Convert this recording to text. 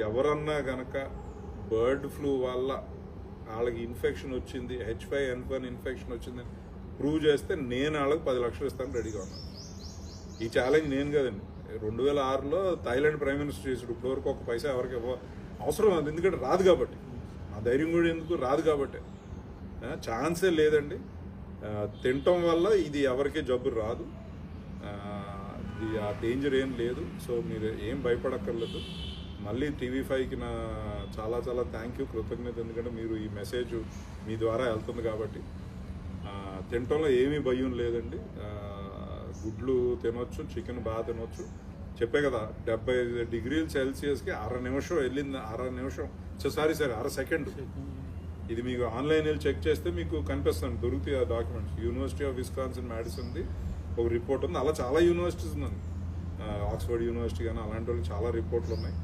ఎవరన్నా గనక bird flu వల్ల వాళ్ళకి ఇన్ఫెక్షన్ వచ్చింది, H5N1 ఇన్ఫెక్షన్ వచ్చిందని ప్రూవ్ చేస్తే నేను వాళ్ళకి 10 లక్షలు ఇస్తాను రెడీగా ఉన్నాను. ఈ ఛాలెంజ్ నేను కదండి, 2006లో థాయిలాండ్ ప్రైమ్ మినిస్టర్ చేసాడు. ఇప్పటివరకు ఒక పైసా ఎవరికి అవసరం అది, ఎందుకంటే రాదు కాబట్టి. ఆ ధైర్యం కూడా ఎందుకు రాదు కాబట్టి, ఛాన్సే లేదండి. తినటం వల్ల ఇది ఎవరికి జబ్బు రాదు, ఆ డేంజర్ ఏం లేదు. సో మీరు ఏం భయపడక్కర్లేదు. మళ్ళీ TV5కి నా చాలా చాలా థ్యాంక్ యూ, కృతజ్ఞత. ఎందుకంటే మీరు ఈ మెసేజ్ మీ ద్వారా వెళ్తుంది కాబట్టి. తినటంలో ఏమీ భయం లేదండి. గుడ్లు తినొచ్చు, చికెన్ బాగా తినొచ్చు. చెప్పే కదా 75 డిగ్రీల సెల్సియస్కి 1/2 నిమిషం వెళ్ళింది. 1/2 నిమిషం సారీ 1/2 సెకండ్. ఇది మీకు ఆన్లైన్ వెళ్ళి చెక్ చేస్తే మీకు కనిపిస్తుంది, దొరుకుతాయి ఆ డాక్యుమెంట్స్. యూనివర్సిటీ ఆఫ్ విస్కాన్సిన్ మ్యాడిసన్ది ఒక రిపోర్ట్ ఉంది, అలా చాలా యూనివర్సిటీస్ ఉందండి. ఆక్స్ఫర్డ్ యూనివర్సిటీ కానీ అలాంటి వాళ్ళు చాలా రిపోర్ట్లు ఉన్నాయి.